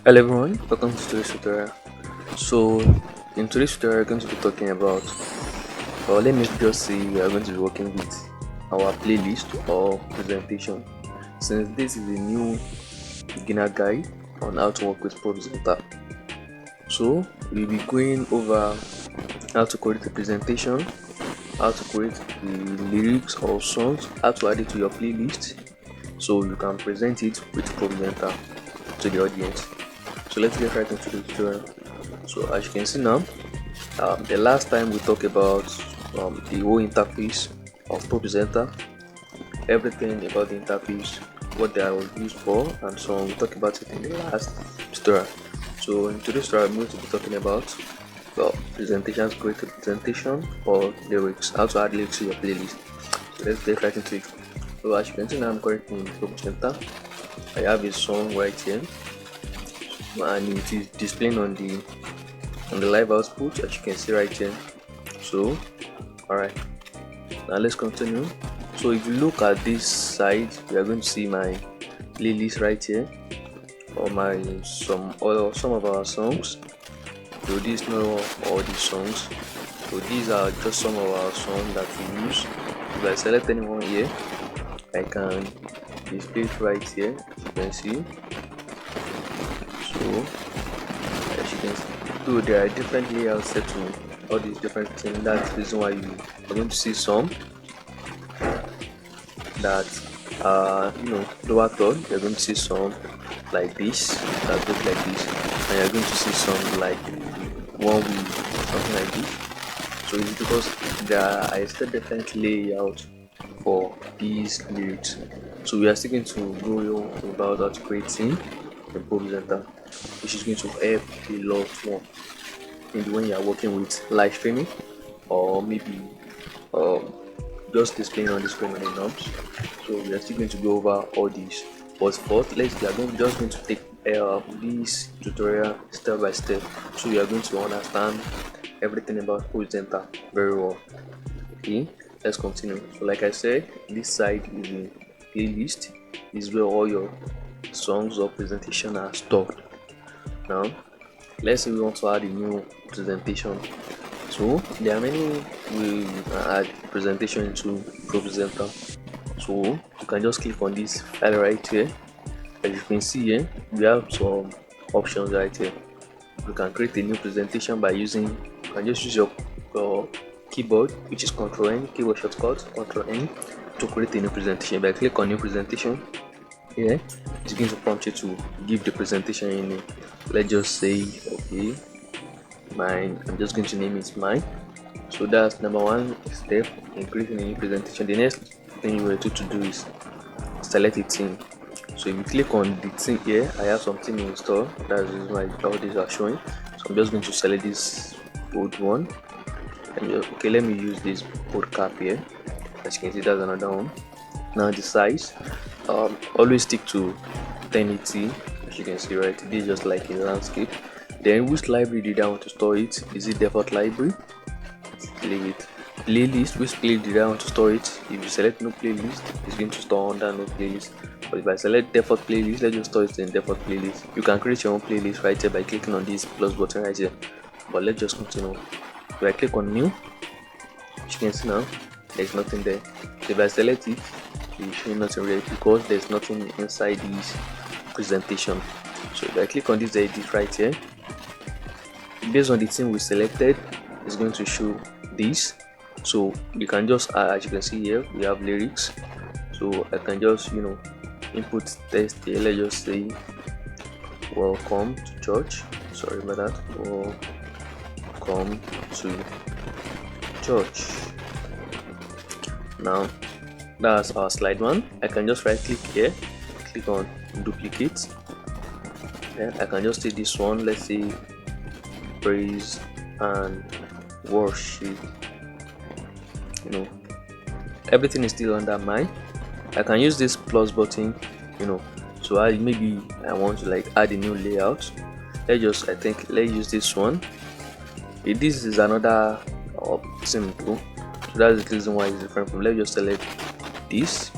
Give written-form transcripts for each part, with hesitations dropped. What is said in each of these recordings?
Hello everyone, welcome to today's tutorial. So in today's tutorial we're going to be talking about, or let me just say we are going to be working with our playlist or presentation, since this is a new beginner guide on how to work with ProPresenter. So we'll be going over how to create a presentation, how to create the lyrics or songs, how to add it to your playlist so you can present it with ProPresenter to the audience. So let's get right into the tutorial. So as you can see now, the last time we talked about the whole interface of ProPresenter, everything about the interface, what they are used for, and so on. We talked about it in the last tutorial. So in today's tutorial, I'm going to be talking about presentations, create a presentation, or lyrics, how to add lyrics to your playlist. So let's get right into it. So as you can see now, I'm currently in ProPresenter. I have a song right here, and it is displaying on the live output, as you can see right here. So alright, now let's continue. So if you look at this side, we are going to see my playlist right here, or some of our songs. So these know all these songs. So these are just some of our songs that we use. If I select anyone here, I can display it right here, as you can see. So as you can see, though there are different layouts set to all these different things, that's the reason why you are going to see some that are lower third. You're going to see some like this that look like this, and you're going to see some like one with something like this. So it's because there are a set different layout for these lyrics. So we are still going to go about how to creating a ProPresenter, which is going to help a lot more maybe when you are working with live streaming, or maybe just displaying on the screen on the knobs. So we are still going to go over all these, but first we are just going to take this tutorial step by step, so you are going to understand everything about ProPresenter very well. Okay, let's continue. So like I said, this side is the playlist, is where all your songs or presentation are stored. Now let's say we want to add a new presentation. So there are many ways you can add presentation into ProPresenter. So you can just click on this file right here. As you can see here, we have some options right here. You can create a new presentation by you can just use your keyboard, which is Ctrl N, keyboard shortcut Ctrl N, to create a new presentation. If I click on new presentation here, it's going to prompt you to give the presentation a name. Let's just say, okay, mine, I'm just going to name it mine. So that's number one step in creating a new presentation. The next thing you will need to do is select a theme. So if you click on the theme here, I have some theme installed. That's why all these are showing. So I'm just going to select this bold one. And okay, let me use this bold cap here. As you can see, that's another one. Now the size, always stick to 1080. As you can see right, this is just like a landscape. Then which library did I want to store it? Is it default library? Leave it. Playlist, which playlist did I want to store it? If you select no playlist, it's going to store under no playlist. But if I select default playlist, let's just store it in default playlist. You can create your own playlist right here by clicking on this plus button right here. But let's just continue. If I click on new, as you can see now, there's nothing there. If I select it, it will show nothing there because there's nothing inside this presentation. So if I click on this edit right here, based on the theme we selected, it's going to show this. So you can just as you can see here, we have lyrics. So I can just input text here. Let's just say welcome to church. Sorry about that. Welcome to church. Now that's our slide one. I can just right click here, click on duplicate. Then I can just take this one. Let's say praise and worship. Everything is still under mine. I can use this plus button, so maybe I want to like add a new layout. Let's use this one. This is another theme too, so that's the reason why it's different from. Let's just select this.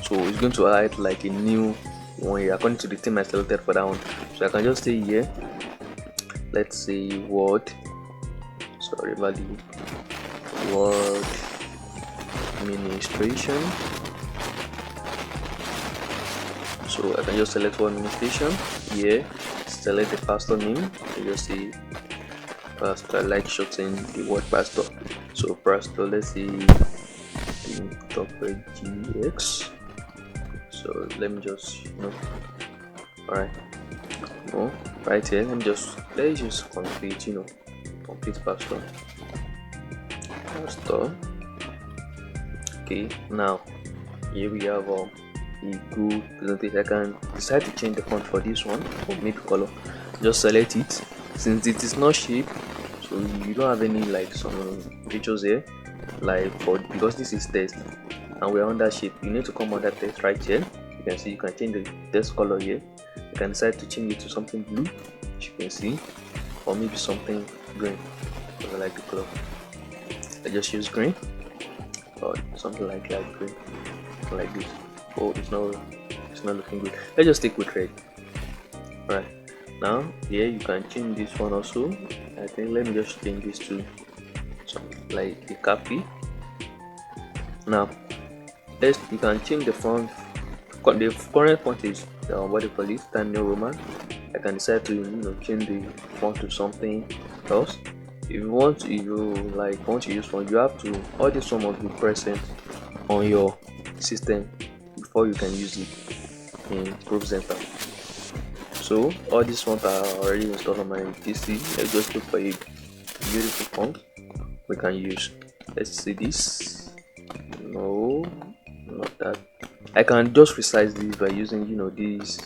So it's going to add like a new one here according to the theme I selected for that one. So I can just say here, let's say word, sorry, value word administration. So I can just select word administration here, select the pastor name, I just say pastor. I like shortening the word pastor, so pastor, let's say GX. So let me just alright, right here, let's just complete, complete pastor. Okay, now here we have a good presentation. I can decide to change the font for this one, or maybe color. Just select it. Since it is not shape, so you don't have any like some features here, like because this is text and we're under shape, you need to come under text right here. You can see you can change the text color here. You can decide to change it to something blue, as you can see, or maybe something green. I like the color. I just use green, or something like green, like this. Oh, it's not looking good. Let's just stick with red. Alright, now here you can change this one also. I think let me just change this to something like a copy. Now you can change the font. The current font is what do you call it, Times New Roman. I can decide to change the font to something else. If you want to use font, you have to, all this one must be present on your system before you can use it in ProPresenter. So all these fonts are already installed on my PC. Let's just look for a beautiful font we can use. Let's see this. No, not that. I can just resize this by using this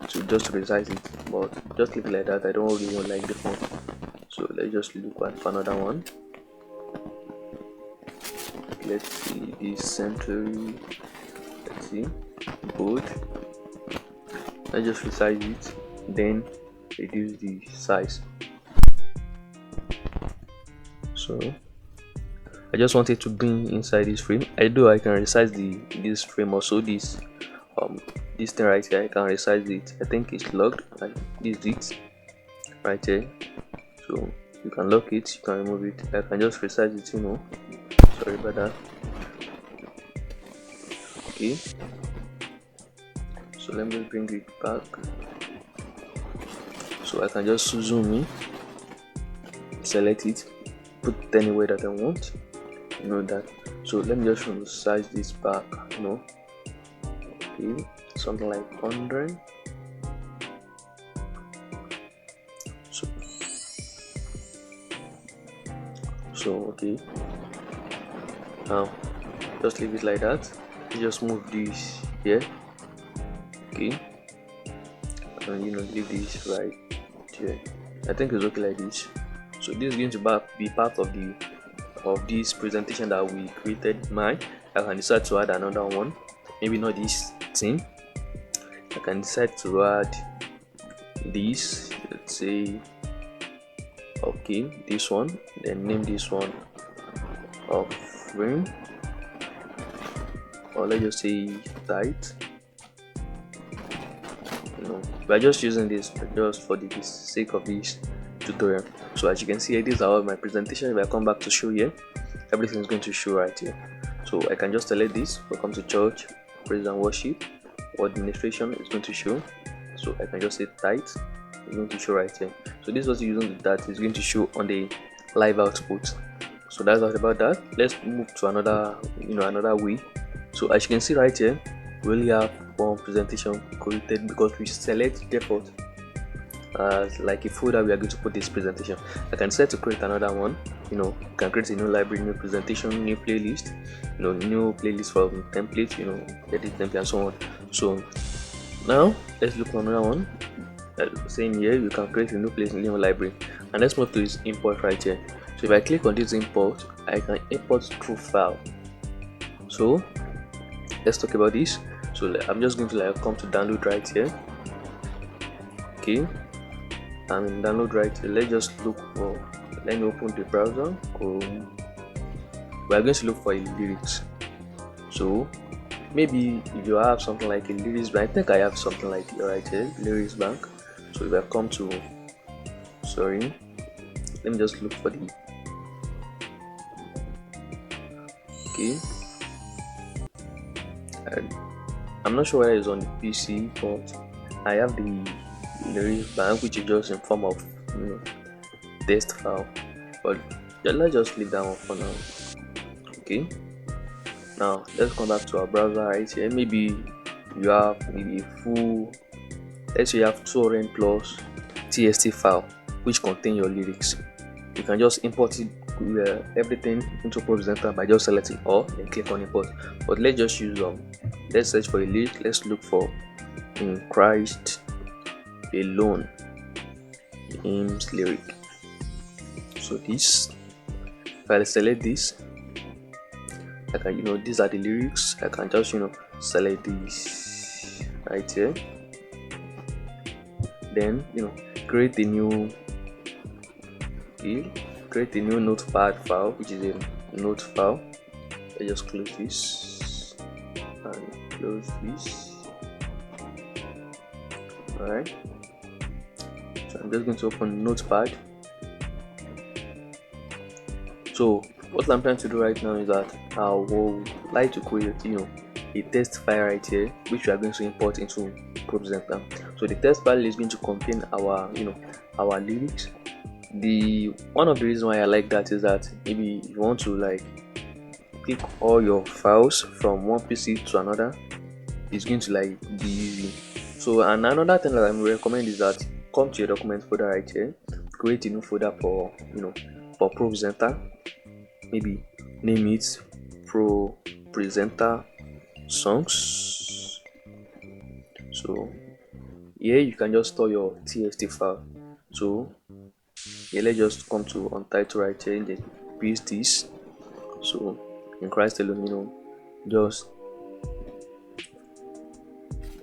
to just resize it, but just leave it like that. I don't really like the font. So let's just look at another one. Let's see this Century. Let's see, bold. Let's just resize it, then reduce the size. So I just wanted to bring inside this frame. I can resize this frame also. This thing right here, I can resize it. I think it's locked. Like this it right here. So you can lock it, you can remove it. I can just resize it, sorry about that. Okay, so let me bring it back. So I can just zoom in, select it, put it anywhere that I want, that. So let me just resize this back, okay, something like 100. So okay, now just leave it like that. Just move this here, okay, and leave this right here. I think it's okay like this. So this is going to be part of this presentation that we created. I can decide to add another one, maybe not this thing. I can decide to add this, let's say, okay, this one, then name this one frame, or let's just say tight. We're just using this just for the sake of this tutorial. So as you can see here, these are all my presentation. If I come back to show here, everything is going to show right here. So I can just select this, welcome to church, praise and worship, word administration is going to show. So I can just say tight, it's going to show right here. So this was using that is going to show on the live output. So that's all about that. Let's move to another way. So as you can see right here, we only have one presentation created because we select default as like a folder we are going to put this presentation. I can set to create another one. You can create a new library, new presentation, new playlist, new playlist from template, edit template and so on. So now let's look for another one. Same here, you can create a new place in your library, and let's move to this import right here. So if I click on this import, I can import through file. So let's talk about this. So I'm just going to come to download right here. Okay, I'm in download right here. Let's just look for, let me open the browser. We are going to look for a lyrics. So maybe if you have something like a lyrics bank, I think I have something like it right here, lyrics bank. So if I come to, sorry, let me just look for the, okay, and I'm not sure whether it's on the PC, but I have the lyrics bank, which is just in form of, you know, text file. But yeah, let's just leave that one for now. Okay, now let's come back to our browser right here. Maybe you have maybe a full, let's say you have 200 plus txt file which contain your lyrics. You can just import it, everything into ProPresenter by just selecting all and click on import. But let's just use let's search for a lyric. Let's look for In Christ Alone, hymns lyric. So this, if I select this, I can, you know, these are the lyrics. I can just, you know, select this right here, then, you know, create a new, okay, create a new notepad file, which is a note file. I just close this and close this. Alright, so I'm just going to open notepad. So what I'm trying to do right now is that I would like to create, you know, a text file right here, which we are going to import into ProPresenter. So the text file is going to contain our, you know, our lyrics. The one of the reasons why I like that is that maybe you want to like pick all your files from one PC to another, it's going to like be easy. So, and another thing that I recommend is that come to your document folder right here, create a new folder for, you know, for ProPresenter. Maybe name it ProPresenter songs. So here you can just store your txt file. So here, let's just come to untitled right here and then paste this. So In Christ Alone, you know, just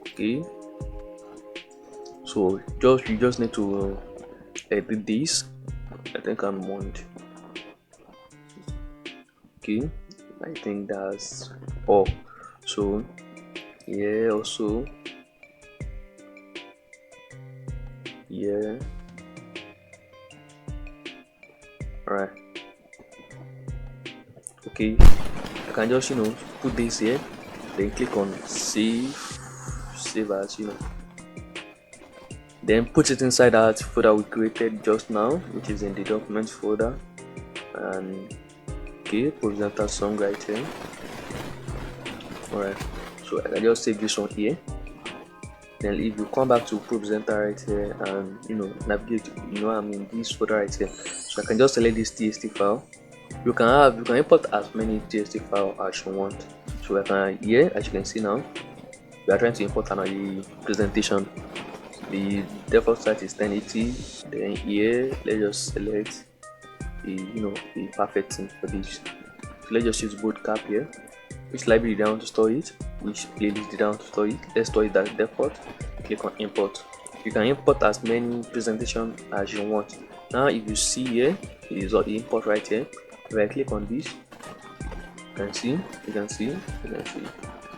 okay. So you just need to edit this. I think I'm on. Okay, I think that's all. So yeah, also yeah, alright. Okay, I can just, you know, put this here, then click on save as, you know, then put it inside that folder we created just now, which is in the documents folder. And okay, ProPresenter song right here. Alright, so I can just save this one here. Then if you come back to ProPresenter right here and, you know, navigate, you know, I'm in this folder right here, so I can just select this txt file. You can import as many txt file as you want. So I can, here, as you can see now, we are trying to import another presentation. The default size is 1080. Then here, let's just select a, you know, a perfect thing for this. So let's just use both cap here. Which library do I want to store it? Which playlist did I want to store it? Let's store it as default. Click on import. You can import as many presentation as you want. Now if you see here, it is all the import right here. If I click on this, you can see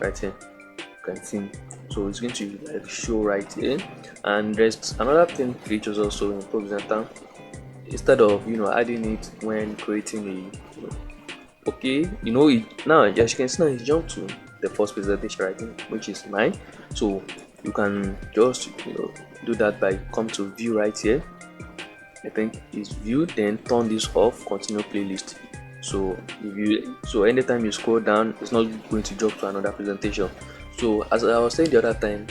right here. You can see. So it's going to like show right here. And there's another thing features also in ProPresenter. Instead of, you know, adding it when creating a, you know, okay, you know, it now, as you can see now, it's jumped to the first presentation right here, which is mine. So you can just, you know, do that by come to view right here. I think it's view, then turn this off, continue playlist. So if you, so anytime you scroll down, it's not going to jump to another presentation. So as I was saying the other time,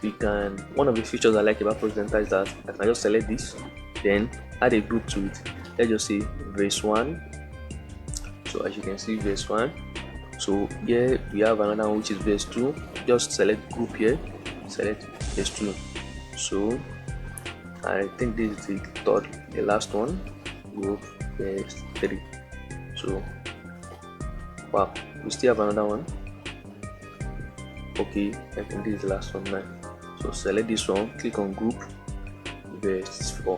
you can, one of the features I like about ProPresenter is that I can just select this, then add a group to it. Let's just say verse 1. So as you can see, verse 1. So here we have another one which is verse 2. Just select group here, select verse 2. So I think this is the last one, group verse 3. So wow, we still have another one. Okay, I think this is the last one now. So select this one, click on group verse 4.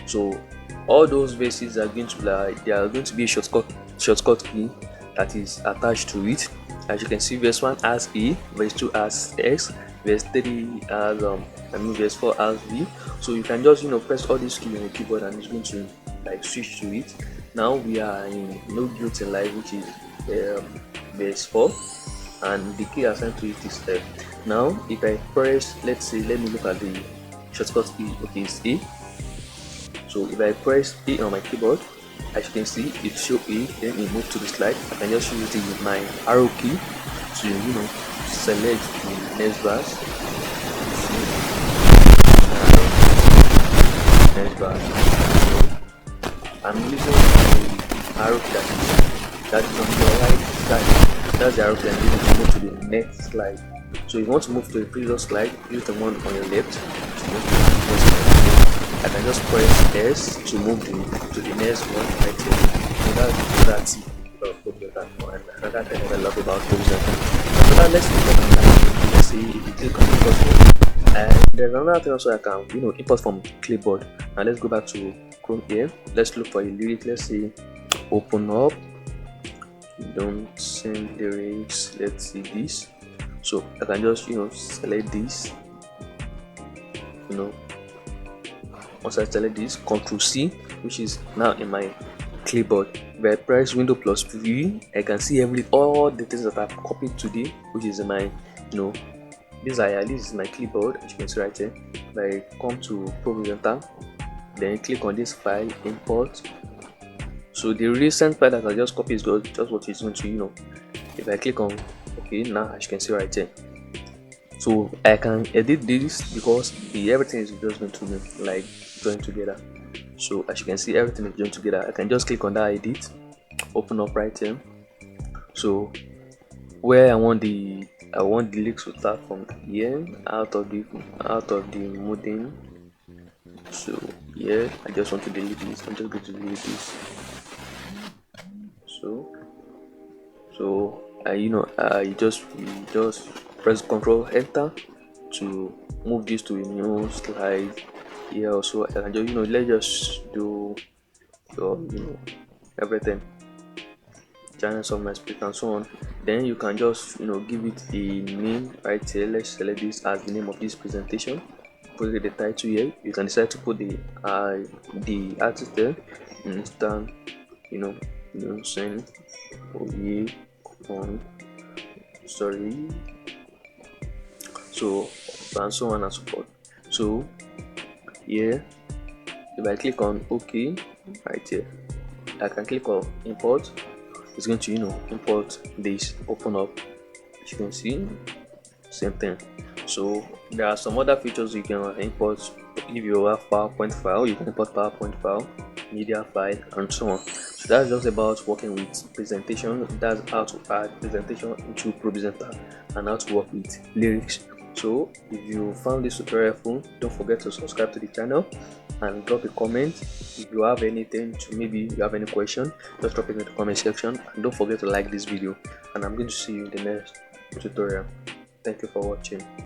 So all those verses are going to be like, there are going to be a shortcut key that is attached to it. As you can see, verse 1 has E, verse 2 has X, verse 3 has verse 4 has V. So you can just press all these keys on the keyboard and it's going to like switch to it. Now we are in no guilt in life, which is verse 4, and the key assigned to it is F. Now if I press, let me look at the shortcut E. Okay, it's A. So if I press A on my keyboard, as you can see, it show A, then it move to the slide. I can just use my arrow key to select the next verse. Next verse. I'm using the arrow key that is on the right side. That's the arrow key I'm using to move to the next slide. So if you want to move to the previous slide, use the one on your left. I can just press S to move to the next one right here. So that's another thing I love about ProPresenter. So now let's look at let's see if you click on import from, and there's another thing also I can import from clipboard. Now let's go back to Chrome here. Let's look for a lyric. Let's see, open up, don't send lyrics. Let's see this. So I can just select this. Once I select this, Ctrl C, which is now in my clipboard. If I press Window plus V, I can see all the things that I've copied today, which is in my this is my clipboard, as you can see right here. If I come to ProPresenter, then click on this file, import. So the recent file that I just copied is just what it's going to if I click on OK, now as you can see right here. So I can edit this because everything is just going to be like join together. So as you can see, everything is joined together. I can just click on that edit, open up right here. So where I want the links to start from here, out of the modem. So yeah, I just want to delete this. I'm just going to delete this. So you just press Ctrl Enter to move this to a new slide here. Also I can just let's just do everything, channels of my speak and so on. Then you can just give it a name right here. Let's select this as the name of this presentation, put the title here. You can decide to put the artist there, instant send on sorry, so and so on and so forth. So here, if I click on OK right here, I can click on import. It's going to import this, open up. As you can see, same thing. So there are some other features you can import. If you have PowerPoint file, you can import PowerPoint file, media file, and so on. So that's just about working with presentation. That's how to add presentation into ProPresenter and how to work with lyrics. So if you found this tutorial helpful, don't forget to subscribe to the channel and drop a comment. If you have anything maybe you have any question, just drop it in the comment section, and don't forget to like this video, and I'm going to see you in the next tutorial. Thank you for watching.